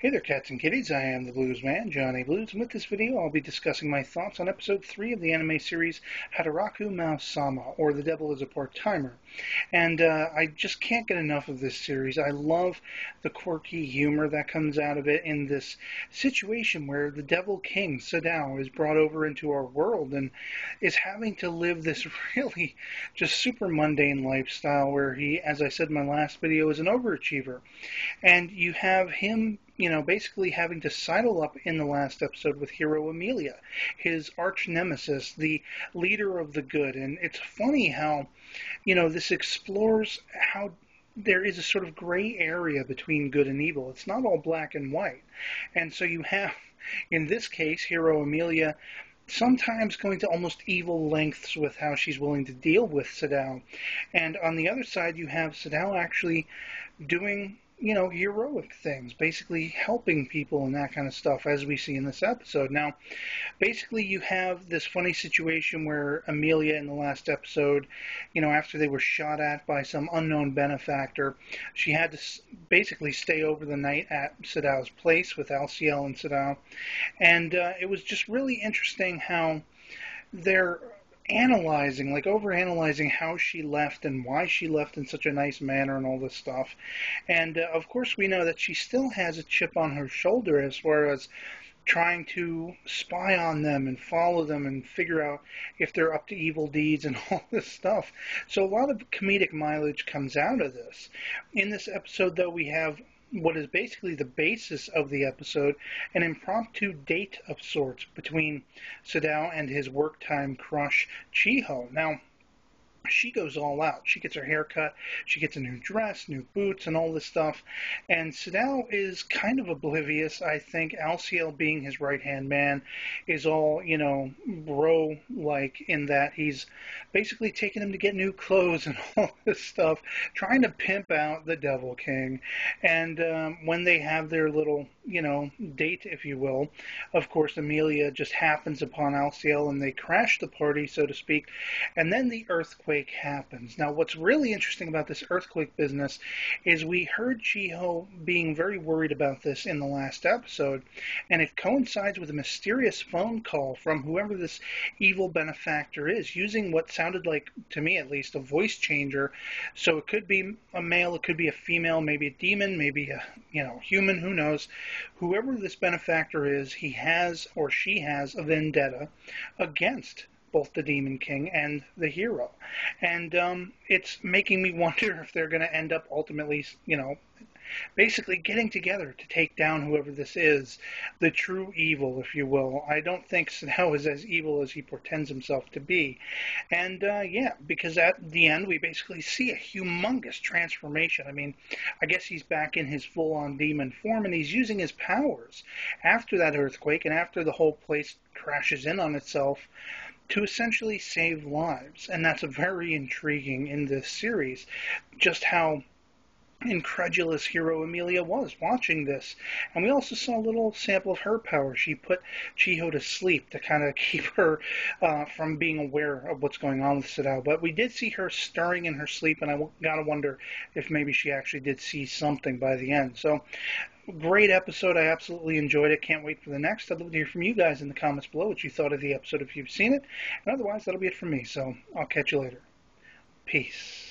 Hey there, cats and kitties. I am the Blues Man, Johnny Blues, and with this video I'll be discussing my thoughts on episode 3 of the anime series Hataraku Maou-sama, or The Devil is a Part-Timer. And I just can't get enough of this series. I love the quirky humor that comes out of it in this situation where the Devil King, Sadao, is brought over into our world and is having to live this really just super mundane lifestyle where he, as I said in my last video, is an overachiever. And you have him, basically having to sidle up in the last episode with Hero Amelia, his arch nemesis, the leader of the good. And it's funny how, this explores how there is a sort of gray area between good and evil. It's not all black and white. And so you have, in this case, Hero Amelia sometimes going to almost evil lengths with how she's willing to deal with Sadao. And on the other side, you have Sadao actually doing, heroic things, basically helping people and that kind of stuff, as we see in this episode. Now, basically, you have this funny situation where Amelia in the last episode, after they were shot at by some unknown benefactor, she had to basically stay over the night at Sadao's place with Alciel and Sadao. And it was just really interesting how they're overanalyzing how she left and why she left in such a nice manner and all this stuff. And of course, we know that she still has a chip on her shoulder as far as trying to spy on them and follow them and figure out if they're up to evil deeds and all this stuff. So a lot of comedic mileage comes out of this. In this episode, though, we have what is basically the basis of the episode, an impromptu date of sorts between Sadao and his work-time crush, Chiho. Now, she goes all out. She gets her hair cut, she gets a new dress, new boots, and all this stuff. And Sadao is kind of oblivious. I think Alciel, being his right-hand man, is all, bro-like in that he's basically taking him to get new clothes and all this stuff, trying to pimp out the Devil King. And when they have their little, date, if you will, of course, Amelia just happens upon Alciel and they crash the party, so to speak. And then the earthquake happens. Now, what's really interesting about this earthquake business is we heard Chiho being very worried about this in the last episode, and it coincides with a mysterious phone call from whoever this evil benefactor is, using what sounded like, to me at least, a voice changer. So it could be a male, it could be a female, maybe a demon, maybe a human, who knows. Whoever this benefactor is, he has or she has a vendetta against both the Demon King and the hero. And it's making me wonder if they're going to end up ultimately, basically getting together to take down whoever this is, the true evil, if you will. I don't think Sadao is as evil as he pretends himself to be. And because at the end we basically see a humongous transformation. I mean, I guess he's back in his full-on demon form, and he's using his powers after that earthquake and after the whole place crashes in on itself to essentially save lives. And that's very intriguing in this series, just how incredulous Hero Amelia was watching this. And we also saw a little sample of her power. She put Chiho to sleep to kind of keep her from being aware of what's going on with Sadao. But we did see her stirring in her sleep, and I gotta wonder if maybe she actually did see something by the end. So, great episode. I absolutely enjoyed it. Can't wait for the next. I'd love to hear from you guys in the comments below what you thought of the episode if you've seen it. And otherwise, that'll be it from me. So, I'll catch you later. Peace.